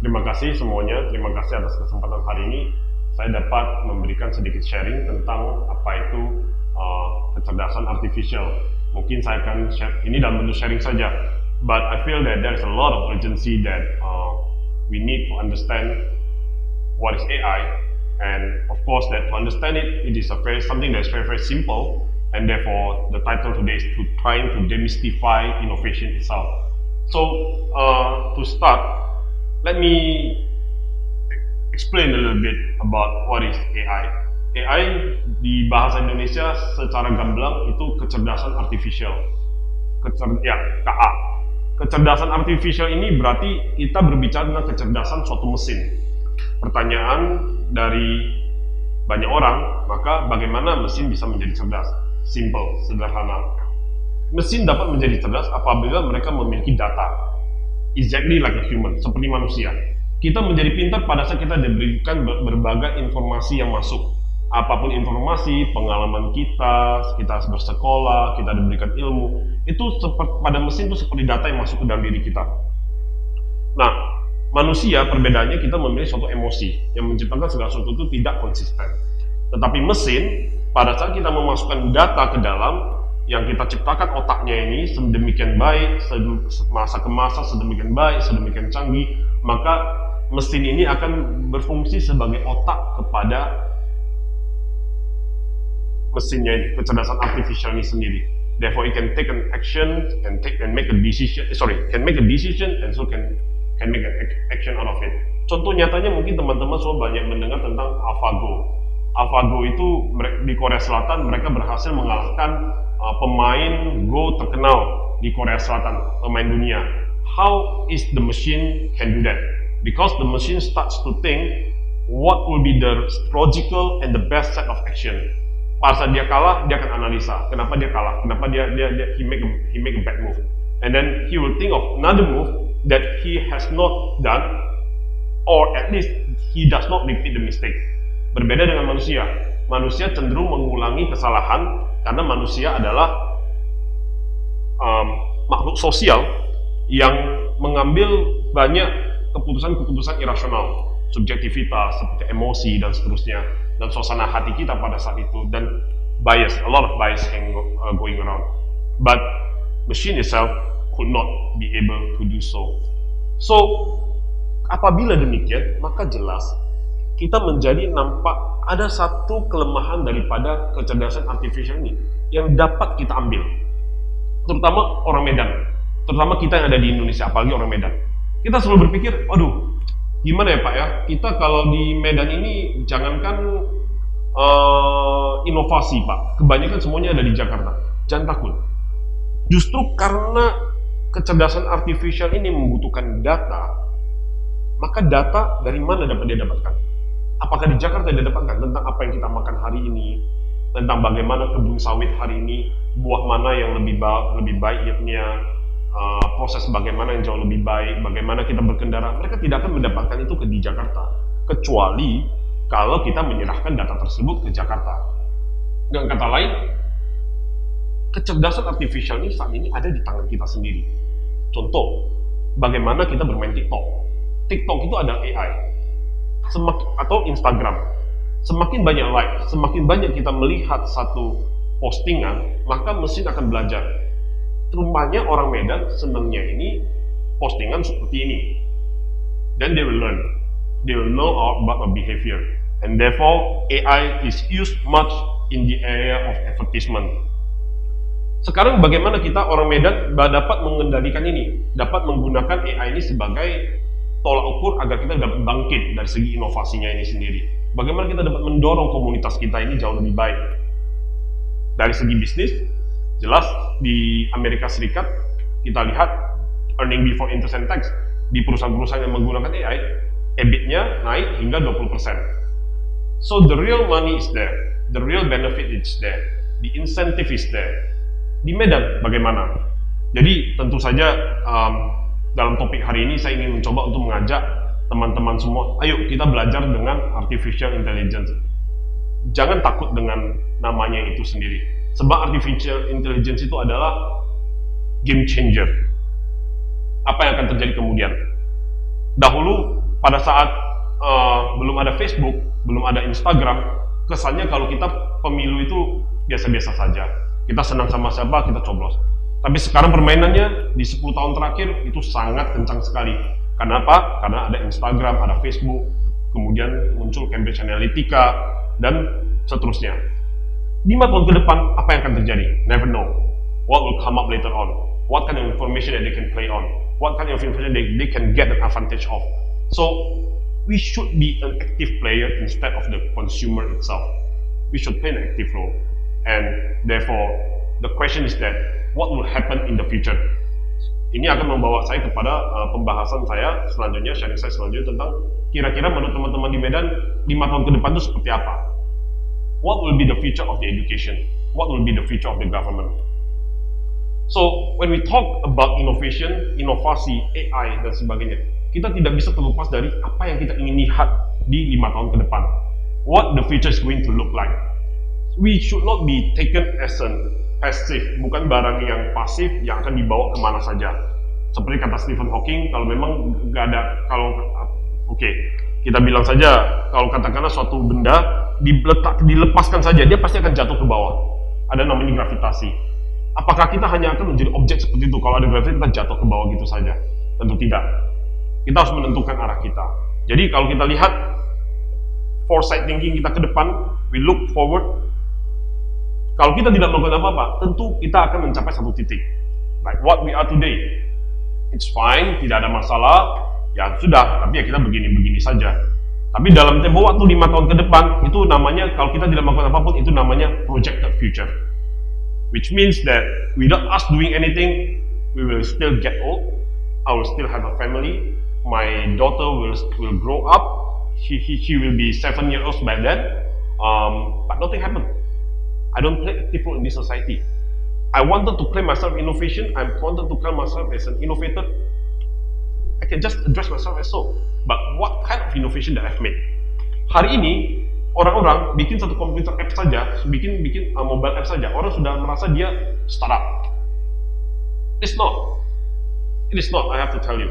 Terima kasih semuanya, terima kasih atas kesempatan hari ini. Saya dapat memberikan sedikit sharing tentang apa itu kecerdasan artificial. Mungkin saya akan share ini dalam bentuk sharing saja, but I feel that there is a lot of urgency that we need to understand what is AI, and of course that to understand it, it is something that is very simple, and therefore the title today is to trying to demystify innovation itself. So to start, let me explain a little bit about what is AI. AI di bahasa Indonesia secara gamblang itu kecerdasan artificial. KA. Kecerdasan artificial ini berarti kita berbicara tentang kecerdasan suatu mesin. Pertanyaan dari banyak orang, maka bagaimana mesin bisa menjadi cerdas? Simple, sederhana. Mesin dapat menjadi cerdas apabila mereka memiliki data. Exactly like a human, seperti manusia. Kita menjadi pintar pada saat kita diberikan berbagai informasi yang masuk. Apapun informasi, pengalaman kita bersekolah, kita diberikan ilmu, itu pada mesin itu seperti data yang masuk ke dalam diri kita. Nah, manusia perbedaannya kita memiliki suatu emosi yang menciptakan segala sesuatu itu tidak konsisten. Tetapi mesin, pada saat kita memasukkan data ke dalam, yang kita ciptakan otaknya ini sedemikian baik, masa ke masa sedemikian baik, sedemikian canggih, maka mesin ini akan berfungsi sebagai otak kepada mesinnya ini, kecerdasan artificial ini sendiri. Therefore, it can take an action, can make a decision, and so can make an action out of it. Contoh nyatanya mungkin teman-teman semua banyak mendengar tentang AlphaGo. AlphaGo itu di Korea Selatan mereka berhasil mengalahkan pemain Go terkenal di Korea Selatan, pemain dunia. How is the machine can do that? Because the machine starts to think what will be the logical and the best set of action. Pada saat dia kalah, dia akan analisa kenapa dia kalah, kenapa he make a bad move, and then he will think of another move that he has not done, or at least he does not repeat the mistake. Berbeda dengan manusia. Manusia cenderung mengulangi kesalahan karena manusia adalah makhluk sosial yang mengambil banyak keputusan-keputusan irasional, subjektivitas, seperti emosi dan seterusnya, dan suasana hati kita pada saat itu, dan bias, a lot of bias going around. But machine itself could not be able to do so. So, apabila demikian, maka jelas kita menjadi nampak ada satu kelemahan daripada kecerdasan artificial ini yang dapat kita ambil, terutama orang Medan, terutama kita yang ada di Indonesia, apalagi orang Medan. Kita selalu berpikir, aduh, gimana ya Pak ya, kita kalau di Medan ini jangankan inovasi Pak, kebanyakan semuanya ada di Jakarta. Jangan takut, justru karena kecerdasan artificial ini membutuhkan data, maka data dari mana dapat dia dapatkan? Apakah di Jakarta dia dapatkan tentang apa yang kita makan hari ini, tentang bagaimana kebun sawit hari ini, buah mana yang lebih baik yield-nya, proses bagaimana yang jauh lebih baik, bagaimana kita berkendara. Mereka tidak akan mendapatkan itu di Jakarta, kecuali kalau kita menyerahkan data tersebut ke Jakarta. Dengan kata lain, kecerdasan artificial ini saat ini ada di tangan kita sendiri. Contoh, bagaimana kita bermain TikTok. TikTok itu adalah AI. Atau Instagram. Semakin banyak like, semakin banyak kita melihat satu postingan, maka mesin akan belajar. Rupanya orang Medan senangnya ini postingan seperti ini. Then they will learn. They will know about our behavior. And therefore, AI is used much in the area of advertisement. Sekarang bagaimana kita orang Medan dapat mengendalikan ini? Dapat menggunakan AI ini sebagai tolak ukur agar kita dapat bangkit dari segi inovasinya ini sendiri. Bagaimana kita dapat mendorong komunitas kita ini jauh lebih baik. Dari segi bisnis, jelas di Amerika Serikat kita lihat earning before interest and tax di perusahaan-perusahaan yang menggunakan AI, EBIT-nya naik hingga 20%. So the real money is there, the real benefit is there, the incentive is there. Di Medan bagaimana? Jadi tentu saja dalam topik hari ini saya ingin mencoba untuk mengajak teman-teman semua, ayo kita belajar dengan artificial intelligence. Jangan takut dengan namanya itu sendiri, sebab artificial intelligence itu adalah game changer. Apa yang akan terjadi kemudian? Dahulu pada saat belum ada Facebook, belum ada Instagram, kesannya kalau kita pemilu itu biasa-biasa saja. Kita senang sama siapa, kita coblos. Tapi sekarang permainannya di 10 tahun terakhir itu sangat kencang sekali. Karena apa? Karena ada Instagram, ada Facebook, kemudian muncul Cambridge Analytica, dan seterusnya. 5 tahun ke depan, apa yang akan terjadi? Never know. What will come up later on? What kind of information that they can play on? What kind of information they can get an advantage of? So, we should be an active player instead of the consumer itself. We should play an active role. And therefore, the question is that, what will happen in the future? Ini akan membawa saya kepada pembahasan saya selanjutnya, sharing saya selanjutnya tentang kira-kira menurut teman-teman di Medan 5 tahun ke depan itu seperti apa? What will be the future of the education? What will be the future of the government? So, when we talk about innovation, inovasi, AI, dan sebagainya, kita tidak bisa terlepas dari apa yang kita ingin lihat di 5 tahun ke depan. What the future is going to look like. We should not be taken as an passive, bukan barang yang pasif yang akan dibawa kemana saja. Seperti kata Stephen Hawking, kalau memang nggak ada, kita bilang saja, kalau katakanlah suatu benda dilepaskan saja, dia pasti akan jatuh ke bawah. Ada namanya gravitasi. Apakah kita hanya akan menjadi objek seperti itu? Kalau ada gravitasi kita jatuh ke bawah gitu saja? Tentu tidak. Kita harus menentukan arah kita. Jadi kalau kita lihat foresight thinking kita ke depan, we look forward. Kalau kita tidak melakukan apa-apa, tentu kita akan mencapai satu titik. Like what we are today. It's fine, tidak ada masalah. Ya sudah, tapi ya kita begini-begini saja. Tapi dalam tempo waktu 5 tahun ke depan, itu namanya, kalau kita tidak melakukan apapun, itu namanya projected future. Which means that without us doing anything, we will still get old. I will still have a family. My daughter will grow up. She will be 7 years old by then. But nothing happened. I don't play active role in this society. I wanted to claim myself innovation. I wanted to claim myself as an innovator. I can just address myself as so. But what kind of innovation that I've made? Hari ini orang-orang bikin satu komputer app saja, bikin mobile app saja, orang sudah merasa dia startup. It's not. It is not. I have to tell you.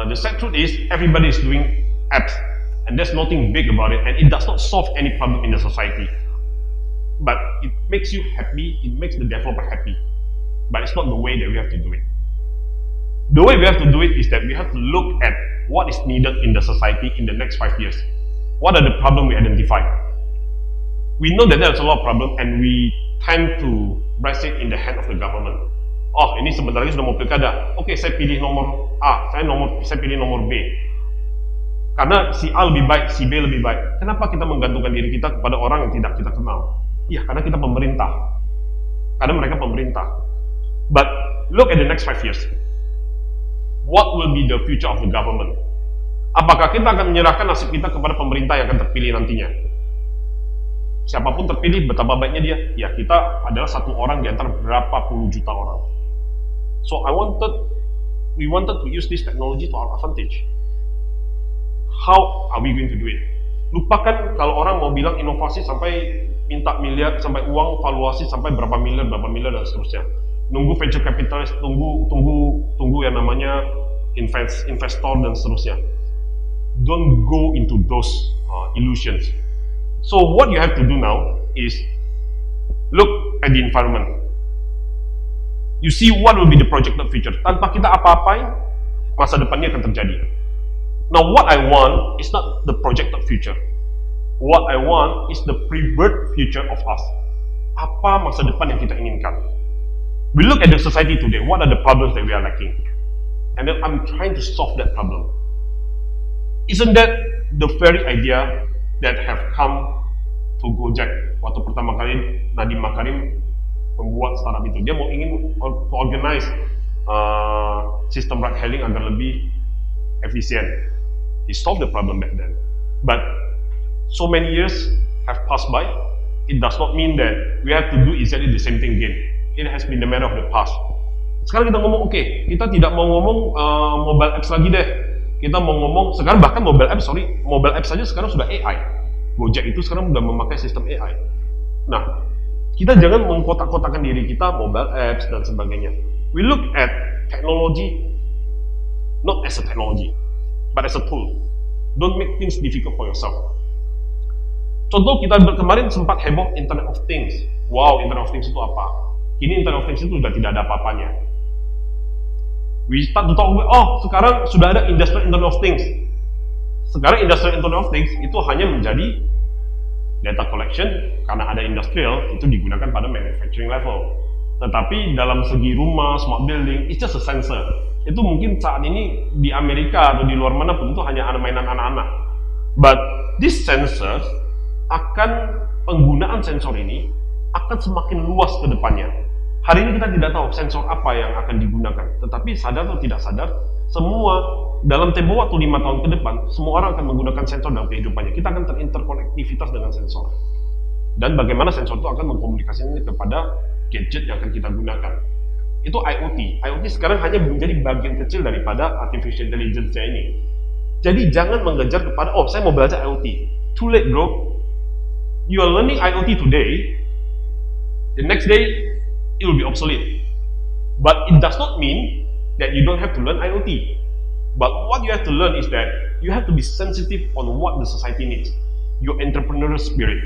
The sad truth is everybody is doing apps, and there's nothing big about it, and it does not solve any problem in the society. But it makes you happy, it makes the developer happy. But it's not the way that we have to do it. The way we have to do it is that we have to look at what is needed in the society in the next 5 years. What are the problems we identify? We know that there's a lot of problem and we tend to rest it in the hand of the government. Oh, ini sebentar lagi sudah mau pilkada. Oke, saya pilih nomor A, saya pilih nomor B. Karena si A lebih baik, si B lebih baik. Kenapa kita menggantungkan diri kita kepada orang yang tidak kita kenal? Ya, karena kita pemerintah. Karena mereka pemerintah. But look at the next 5 years. What will be the future of the government? Apakah kita akan menyerahkan nasib kita kepada pemerintah yang akan terpilih nantinya? Siapapun terpilih, betapa baiknya dia. Ya, kita adalah satu orang di antara berapa puluh juta orang. So we wanted to use this technology to our advantage. How are we going to do it? Lupakan kalau orang mau bilang inovasi sampai minta miliar, sampai uang valuasi sampai berapa miliar dan seterusnya. Nunggu venture capitalist, tunggu yang namanya investor dan seterusnya. Don't go into those illusions. So what you have to do now is look at the environment. You see what will be the projected future. Tanpa kita apa-apain, masa depannya akan terjadi. Now what I want is not the projected future. What I want is the preferred future of us. Apa masa depan yang kita inginkan? We look at the society today. What are the problems that we are lacking? And then I'm trying to solve that problem. Isn't that the very idea that have come to Gojek waktu pertama kali Nadiem Makarim membuat startup itu? Dia mau ingin organize sistem ride hailing agar lebih efisien. He solved the problem back then. But so many years have passed by. It does not mean that we have to do exactly the same thing again. It has been the matter of the past. Sekarang kita ngomong, kita tidak mau ngomong mobile apps lagi deh. Kita mau ngomong, sekarang bahkan mobile apps saja sekarang sudah AI. Gojek itu sekarang sudah memakai sistem AI. Nah, kita jangan mengkotak-kotakan diri kita mobile apps dan sebagainya. We look at technology not as a technology, but as a tool. Don't make things difficult for yourself. Contoh, kita kemarin sempat heboh Internet of Things. Wow, Internet of Things itu apa? Kini Internet of Things itu sudah tidak ada apa-apanya. We start to talk about, sekarang sudah ada Industrial Internet of Things. Sekarang Industrial Internet of Things itu hanya menjadi data collection, karena ada industrial, itu digunakan pada manufacturing level. Tetapi dalam segi rumah, smart building, it's just a sensor. Itu mungkin saat ini di Amerika atau di luar mana pun itu hanya mainan anak-anak. But this sensors akan, penggunaan sensor ini akan semakin luas ke depannya. Hari ini kita tidak tahu sensor apa yang akan digunakan. Tetapi sadar atau tidak sadar, semua dalam tempo waktu 5 tahun ke depan, semua orang akan menggunakan sensor dalam kehidupannya. Kita akan terinterkonektivitas dengan sensor. Dan bagaimana sensor itu akan mengkomunikasikannya kepada gadget yang akan kita gunakan. Itu IoT. IoT sekarang hanya menjadi bagian kecil daripada artificial intelligence ini. Jadi jangan mengejar kepada, saya mau belajar IoT. Too late, bro. You are learning IoT today, the next day it will be obsolete. But it does not mean that you don't have to learn IoT. But what you have to learn is that you have to be sensitive on what the society needs. Your entrepreneurial spirit.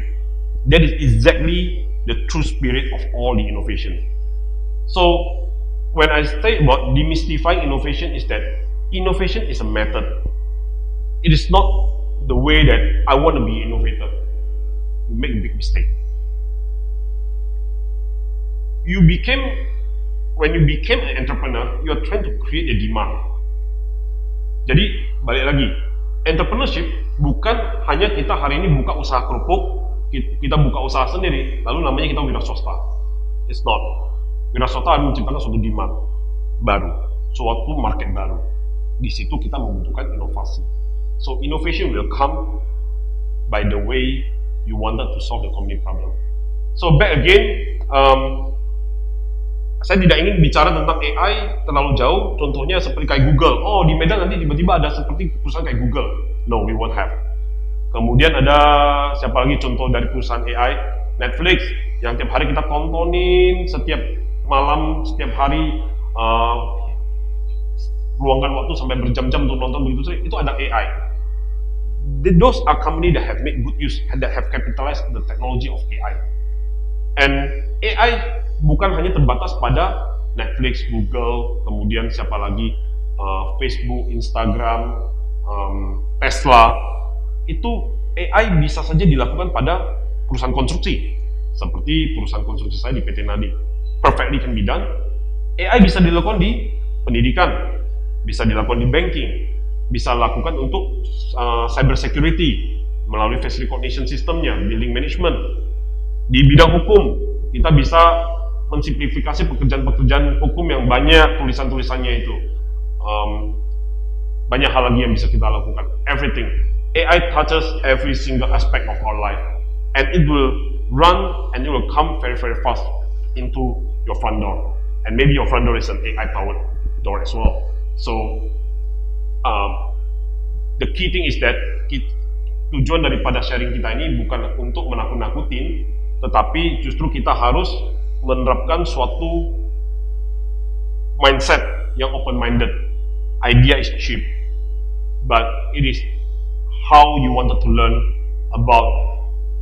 That is exactly the true spirit of all the innovation. So, when I say about demystifying innovation is that innovation is a method. It is not the way that I want to be innovator. You make a big mistake. When you became an entrepreneur, you are trying to create a demand. Jadi, balik lagi, entrepreneurship bukan hanya kita hari ini buka usaha kerupuk, kita buka usaha sendiri, lalu namanya kita wira swasta. It's not. Wira swasta menciptakan suatu demand baru, suatu market baru. Di situ kita membutuhkan inovasi. So, innovation will come by the way you wanted to solve the community problem. So, back again, saya tidak ingin bicara tentang AI terlalu jauh, contohnya seperti kayak Google. Di Medan nanti tiba-tiba ada seperti perusahaan kayak Google. No, we won't have. Kemudian ada siapa lagi contoh dari perusahaan AI? Netflix, yang tiap hari kita tontonin, setiap malam, setiap hari, luangkan waktu sampai berjam-jam untuk nonton begitu saja, itu ada AI. Those are company that have made good use, that have capitalized the technology of AI. And AI bukan hanya terbatas pada Netflix, Google, kemudian siapa lagi, Facebook, Instagram, Tesla. Itu AI bisa saja dilakukan pada perusahaan konstruksi, seperti perusahaan konstruksi saya di PT Nadi. Perfectly can be done. AI bisa dilakukan di pendidikan, bisa dilakukan di banking, bisa dilakukan untuk cyber security melalui face recognition systemnya, building management. Di bidang hukum, kita bisa mensimplifikasi pekerjaan-pekerjaan hukum yang banyak tulisan-tulisannya itu. Banyak hal lagi yang bisa kita lakukan. Everything. AI touches every single aspect of our life. And it will run and it will come very, very fast into your front door. And maybe your front door is an AI-powered door as well. So, the key thing is that tujuan daripada sharing kita ini bukan untuk menakut-nakutin, tetapi justru kita harus menerapkan suatu mindset yang open-minded. Idea is cheap, but it is how you wanted to learn about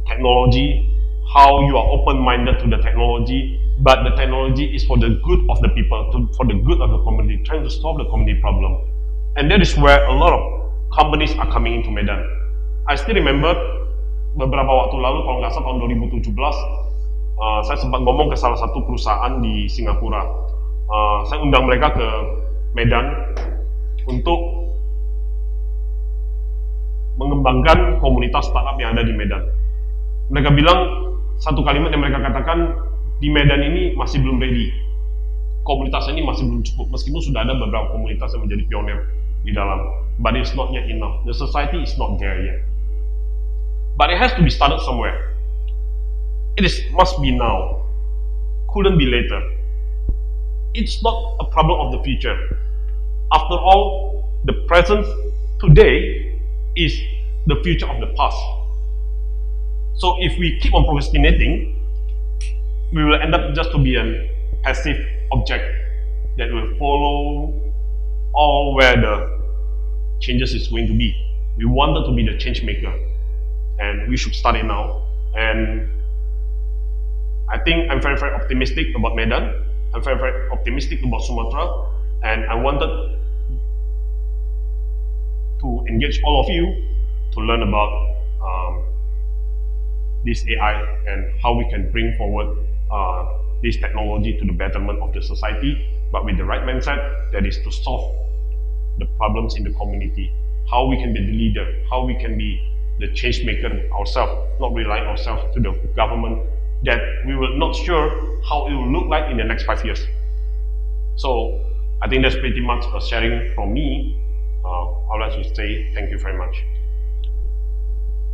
technology, how you are open-minded to the technology, but the technology is for the good of the people, for the good of the community, trying to solve the community problem. And that is where a lot of companies are coming into Medan. I still remember beberapa waktu lalu, kalau nggak salah tahun 2017, saya sempat ngomong ke salah satu perusahaan di Singapura. Saya undang mereka ke Medan untuk mengembangkan komunitas startup yang ada di Medan. Mereka bilang, satu kalimat yang mereka katakan, di Medan ini masih belum ready. Komunitas ini masih belum cukup, meskipun sudah ada beberapa komunitas yang menjadi pionir di dalam. But it's not yet enough. The society is not there yet. But it has to be started somewhere. Must be now. Couldn't be later. It's not a problem of the future. After all, the present today is the future of the past. So if we keep on procrastinating, we will end up just to be a passive object that will follow all where the changes is going to be. We wanted to be the change maker, and we should start it now. And I think I'm very, very optimistic about Medan. I'm very, very optimistic about Sumatra, and I wanted to engage all of you to learn about this AI and how we can bring forward this technology to the betterment of the society, but with the right mindset, that is to solve the problems in the community, how we can be the leader, how we can be the change maker ourselves, not rely ourselves to the government that we will not sure how it will look like in the next 5 years. So I think that's pretty much a sharing from me. I would like to say thank you very much.